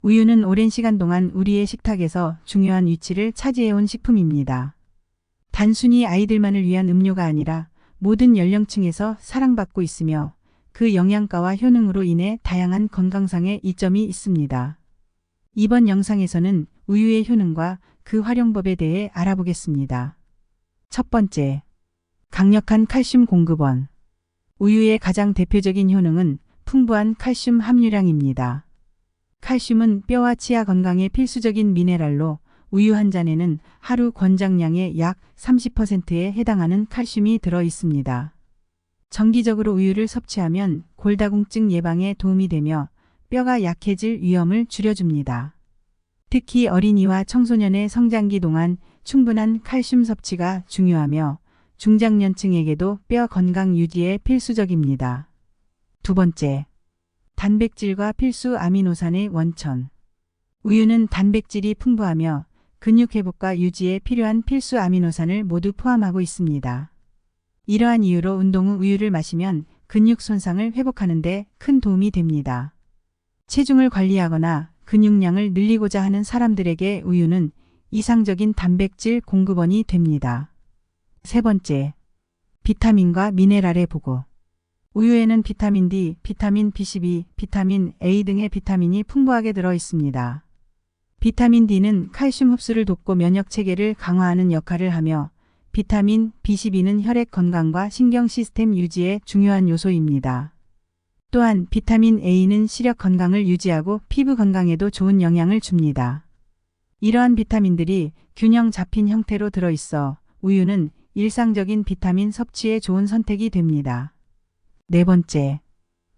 우유는 오랜 시간 동안 우리의 식탁에서 중요한 위치를 차지해온 식품입니다. 단순히 아이들만을 위한 음료가 아니라 모든 연령층에서 사랑받고 있으며 그 영양가와 효능으로 인해 다양한 건강상의 이점이 있습니다. 이번 영상에서는 우유의 효능과 그 활용법에 대해 알아보겠습니다. 첫 번째, 강력한 칼슘 공급원. 우유의 가장 대표적인 효능은 풍부한 칼슘 함유량입니다. 칼슘은 뼈와 치아 건강에 필수적인 미네랄로 우유 한 잔에는 하루 권장량의 약 30%에 해당하는 칼슘이 들어 있습니다. 정기적으로 우유를 섭취하면 골다공증 예방에 도움이 되며 뼈가 약해질 위험을 줄여줍니다. 특히 어린이와 청소년의 성장기 동안 충분한 칼슘 섭취가 중요하며 중장년층에게도 뼈 건강 유지에 필수적입니다. 두 번째, 단백질과 필수 아미노산의 원천. 우유는 단백질이 풍부하며 근육 회복과 유지에 필요한 필수 아미노산을 모두 포함하고 있습니다. 이러한 이유로 운동 후 우유를 마시면 근육 손상을 회복하는 데 큰 도움이 됩니다. 체중을 관리하거나 근육량을 늘리고자 하는 사람들에게 우유는 이상적인 단백질 공급원이 됩니다. 세 번째, 비타민과 미네랄의 보고. 우유에는 비타민 D, 비타민 B12, 비타민 A 등의 비타민이 풍부하게 들어 있습니다. 비타민 D는 칼슘 흡수를 돕고 면역 체계를 강화하는 역할을 하며 비타민 B12는 혈액 건강과 신경 시스템 유지에 중요한 요소입니다. 또한 비타민 A는 시력 건강을 유지하고 피부 건강에도 좋은 영향을 줍니다. 이러한 비타민들이 균형 잡힌 형태로 들어있어 우유는 일상적인 비타민 섭취에 좋은 선택이 됩니다. 네 번째,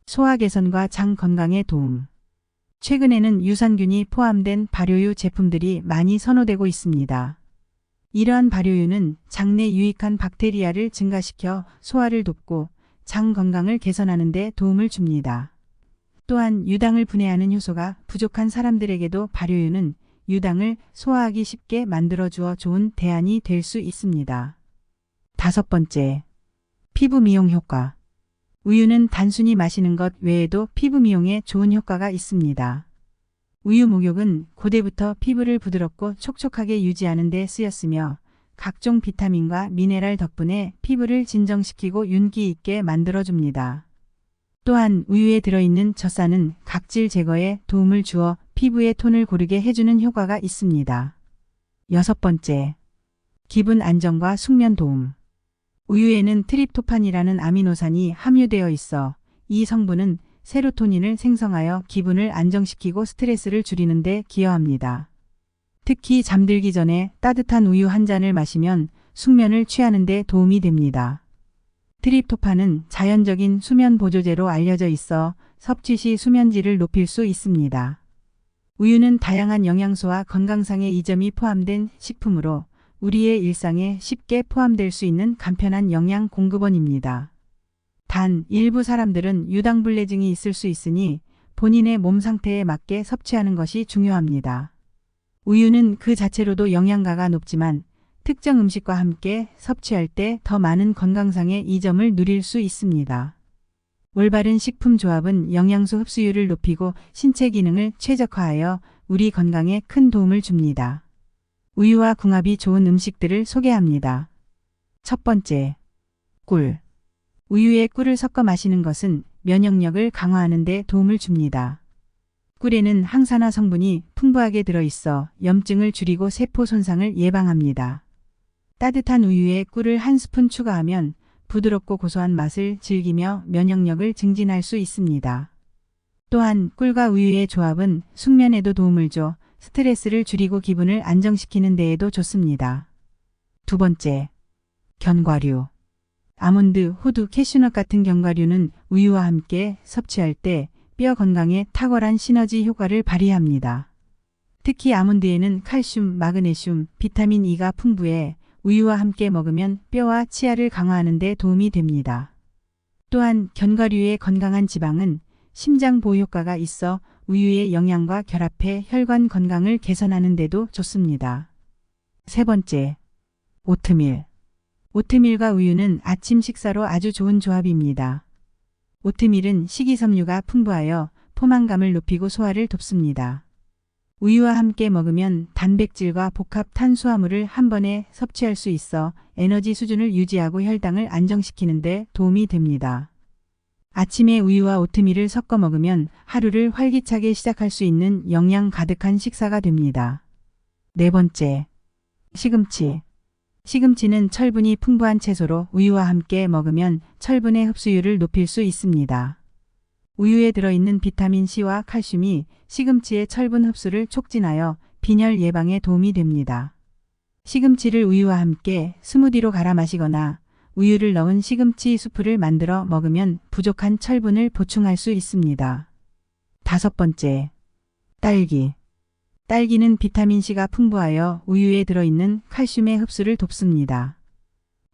소화 개선과 장 건강에 도움. 최근에는 유산균이 포함된 발효유 제품들이 많이 선호되고 있습니다. 이러한 발효유는 장내 유익한 박테리아를 증가시켜 소화를 돕고 장 건강을 개선하는 데 도움을 줍니다. 또한 유당을 분해하는 효소가 부족한 사람들에게도 발효유는 유당을 소화하기 쉽게 만들어주어 좋은 대안이 될 수 있습니다. 다섯 번째, 피부 미용 효과. 우유는 단순히 마시는 것 외에도 피부 미용에 좋은 효과가 있습니다. 우유 목욕은 고대부터 피부를 부드럽고 촉촉하게 유지하는 데 쓰였으며 각종 비타민과 미네랄 덕분에 피부를 진정시키고 윤기 있게 만들어줍니다. 또한 우유에 들어있는 젖산은 각질 제거에 도움을 주어 피부의 톤을 고르게 해주는 효과가 있습니다. 여섯 번째, 기분 안정과 숙면 도움. 우유에는 트립토판이라는 아미노산이 함유되어 있어 이 성분은 세로토닌을 생성하여 기분을 안정시키고 스트레스를 줄이는 데 기여합니다. 특히 잠들기 전에 따뜻한 우유 한 잔을 마시면 숙면을 취하는 데 도움이 됩니다. 트립토판은 자연적인 수면 보조제로 알려져 있어 섭취 시 수면질을 높일 수 있습니다. 우유는 다양한 영양소와 건강상의 이점이 포함된 식품으로 우리의 일상에 쉽게 포함될 수 있는 간편한 영양 공급원입니다. 단, 일부 사람들은 유당불내증이 있을 수 있으니 본인의 몸 상태에 맞게 섭취하는 것이 중요합니다. 우유는 그 자체로도 영양가가 높지만 특정 음식과 함께 섭취할 때 더 많은 건강상의 이점을 누릴 수 있습니다. 올바른 식품 조합은 영양소 흡수율을 높이고 신체 기능을 최적화하여 우리 건강에 큰 도움을 줍니다. 우유와 궁합이 좋은 음식들을 소개합니다. 첫 번째, 꿀. 우유에 꿀을 섞어 마시는 것은 면역력을 강화하는 데 도움을 줍니다. 꿀에는 항산화 성분이 풍부하게 들어있어 염증을 줄이고 세포 손상을 예방합니다. 따뜻한 우유에 꿀을 한 스푼 추가하면 부드럽고 고소한 맛을 즐기며 면역력을 증진할 수 있습니다. 또한 꿀과 우유의 조합은 숙면에도 도움을 줘 스트레스를 줄이고 기분을 안정시키는 데에도 좋습니다. 두 번째, 견과류. 아몬드, 호두, 캐슈넛 같은 견과류는 우유와 함께 섭취할 때 뼈 건강에 탁월한 시너지 효과를 발휘합니다. 특히 아몬드에는 칼슘, 마그네슘, 비타민 E가 풍부해 우유와 함께 먹으면 뼈와 치아를 강화하는 데 도움이 됩니다. 또한 견과류의 건강한 지방은 심장 보호 효과가 있어 우유의 영양과 결합해 혈관 건강을 개선하는 데도 좋습니다. 세 번째, 오트밀. 오트밀과 우유는 아침 식사로 아주 좋은 조합입니다. 오트밀은 식이섬유가 풍부하여 포만감을 높이고 소화를 돕습니다. 우유와 함께 먹으면 단백질과 복합 탄수화물을 한 번에 섭취할 수 있어 에너지 수준을 유지하고 혈당을 안정시키는 데 도움이 됩니다. 아침에 우유와 오트밀을 섞어 먹으면 하루를 활기차게 시작할 수 있는 영양 가득한 식사가 됩니다. 네 번째, 시금치. 시금치는 철분이 풍부한 채소로 우유와 함께 먹으면 철분의 흡수율을 높일 수 있습니다. 우유에 들어있는 비타민 C와 칼슘이 시금치의 철분 흡수를 촉진하여 빈혈 예방에 도움이 됩니다. 시금치를 우유와 함께 스무디로 갈아 마시거나 우유를 넣은 시금치 수프를 만들어 먹으면 부족한 철분을 보충할 수 있습니다. 다섯 번째, 딸기. 딸기는 비타민 C가 풍부하여 우유에 들어있는 칼슘의 흡수를 돕습니다.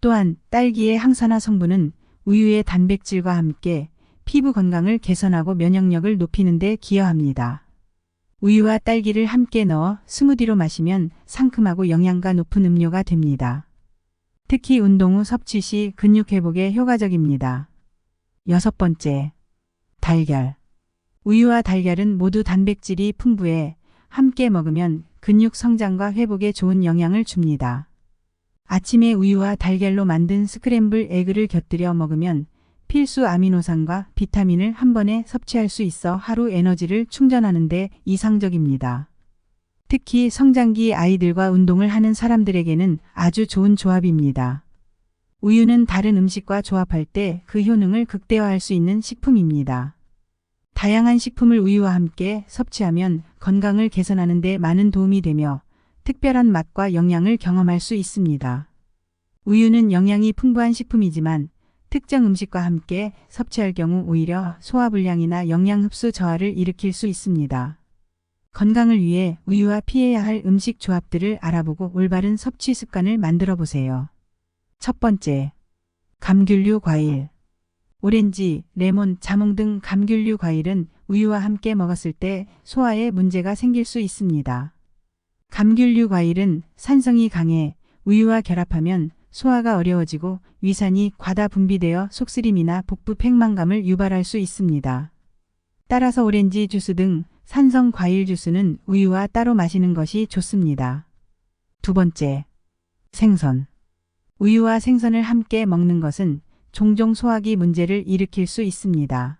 또한 딸기의 항산화 성분은 우유의 단백질과 함께 피부 건강을 개선하고 면역력을 높이는 데 기여합니다. 우유와 딸기를 함께 넣어 스무디로 마시면 상큼하고 영양가 높은 음료가 됩니다. 특히 운동 후 섭취 시 근육 회복에 효과적입니다. 여섯 번째, 달걀. 우유와 달걀은 모두 단백질이 풍부해 함께 먹으면 근육 성장과 회복에 좋은 영향을 줍니다. 아침에 우유와 달걀로 만든 스크램블 에그를 곁들여 먹으면 필수 아미노산과 비타민을 한 번에 섭취할 수 있어 하루 에너지를 충전하는 데 이상적입니다. 특히 성장기 아이들과 운동을 하는 사람들에게는 아주 좋은 조합입니다. 우유는 다른 음식과 조합할 때 그 효능을 극대화할 수 있는 식품입니다. 다양한 식품을 우유와 함께 섭취하면 건강을 개선하는 데 많은 도움이 되며 특별한 맛과 영양을 경험할 수 있습니다. 우유는 영양이 풍부한 식품이지만 특정 음식과 함께 섭취할 경우 오히려 소화불량이나 영양 흡수 저하를 일으킬 수 있습니다. 건강을 위해 우유와 피해야 할 음식 조합들을 알아보고 올바른 섭취 습관을 만들어 보세요. 첫 번째, 감귤류 과일. 오렌지, 레몬, 자몽 등 감귤류 과일은 우유와 함께 먹었을 때 소화에 문제가 생길 수 있습니다. 감귤류 과일은 산성이 강해 우유와 결합하면 소화가 어려워지고 위산이 과다 분비되어 속쓰림이나 복부 팽만감을 유발할 수 있습니다. 따라서 오렌지 주스 등 산성 과일 주스는 우유와 따로 마시는 것이 좋습니다. 두 번째, 생선. 우유와 생선을 함께 먹는 것은 종종 소화기 문제를 일으킬 수 있습니다.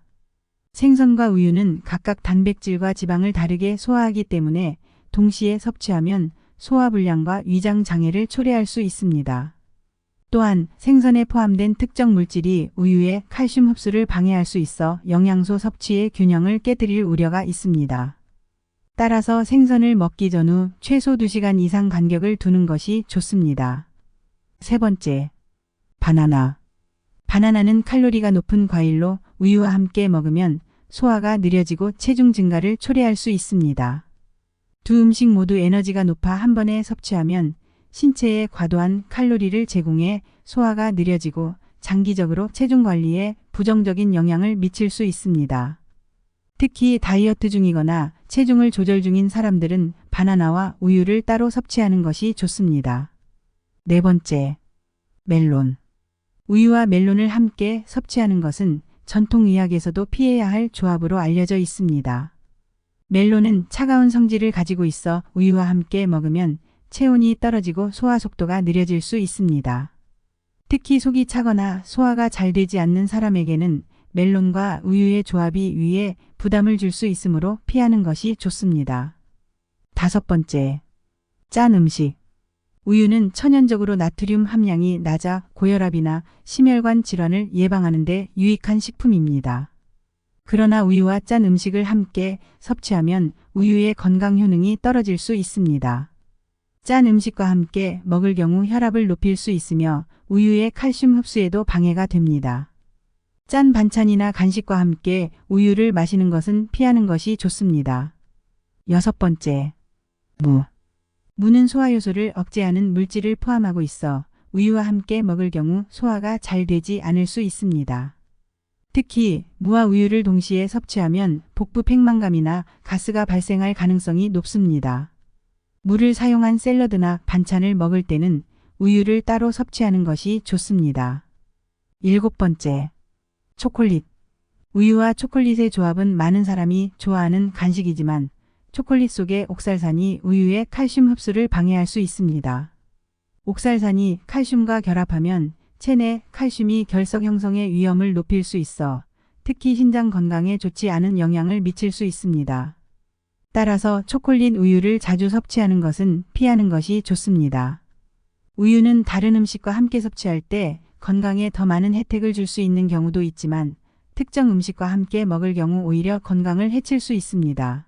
생선과 우유는 각각 단백질과 지방을 다르게 소화하기 때문에 동시에 섭취하면 소화불량과 위장 장애를 초래할 수 있습니다. 또한 생선에 포함된 특정 물질이 우유의 칼슘 흡수를 방해할 수 있어 영양소 섭취의 균형을 깨뜨릴 우려가 있습니다. 따라서 생선을 먹기 전후 최소 2시간 이상 간격을 두는 것이 좋습니다. 세 번째, 바나나. 바나나는 칼로리가 높은 과일로 우유와 함께 먹으면 소화가 느려지고 체중 증가를 초래할 수 있습니다. 두 음식 모두 에너지가 높아 한 번에 섭취하면 신체에 과도한 칼로리를 제공해 소화가 느려지고 장기적으로 체중 관리에 부정적인 영향을 미칠 수 있습니다. 특히 다이어트 중이거나 체중을 조절 중인 사람들은 바나나와 우유를 따로 섭취하는 것이 좋습니다. 네 번째, 멜론. 우유와 멜론을 함께 섭취하는 것은 전통의학에서도 피해야 할 조합으로 알려져 있습니다. 멜론은 차가운 성질을 가지고 있어 우유와 함께 먹으면 체온이 떨어지고 소화 속도가 느려질 수 있습니다. 특히 속이 차거나 소화가 잘 되지 않는 사람에게는 멜론과 우유의 조합이 위에 부담을 줄 수 있으므로 피하는 것이 좋습니다. 다섯 번째, 짠 음식. 우유는 천연적으로 나트륨 함량이 낮아 고혈압이나 심혈관 질환을 예방하는 데 유익한 식품입니다. 그러나 우유와 짠 음식을 함께 섭취하면 우유의 건강 효능이 떨어질 수 있습니다. 짠 음식과 함께 먹을 경우 혈압을 높일 수 있으며 우유의 칼슘 흡수에도 방해가 됩니다. 짠 반찬이나 간식과 함께 우유를 마시는 것은 피하는 것이 좋습니다. 여섯 번째, 무. 무는 소화효소를 억제하는 물질을 포함하고 있어 우유와 함께 먹을 경우 소화가 잘 되지 않을 수 있습니다. 특히 무와 우유를 동시에 섭취하면 복부 팽만감이나 가스가 발생할 가능성이 높습니다. 무를 사용한 샐러드나 반찬을 먹을 때는 우유를 따로 섭취하는 것이 좋습니다. 일곱 번째, 초콜릿. 우유와 초콜릿의 조합은 많은 사람이 좋아하는 간식이지만 초콜릿 속의 옥살산이 우유의 칼슘 흡수를 방해할 수 있습니다. 옥살산이 칼슘과 결합하면 체내 칼슘이 결석 형성의 위험을 높일 수 있어 특히 신장 건강에 좋지 않은 영향을 미칠 수 있습니다. 따라서 초콜릿 우유를 자주 섭취하는 것은 피하는 것이 좋습니다. 우유는 다른 음식과 함께 섭취할 때 건강에 더 많은 혜택을 줄 수 있는 경우도 있지만 특정 음식과 함께 먹을 경우 오히려 건강을 해칠 수 있습니다.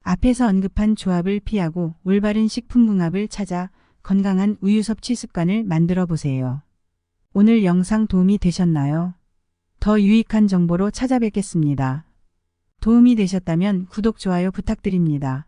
앞에서 언급한 조합을 피하고 올바른 식품궁합을 찾아 건강한 우유 섭취 습관을 만들어 보세요. 오늘 영상 도움이 되셨나요? 더 유익한 정보로 찾아뵙겠습니다. 도움이 되셨다면 구독, 좋아요 부탁드립니다.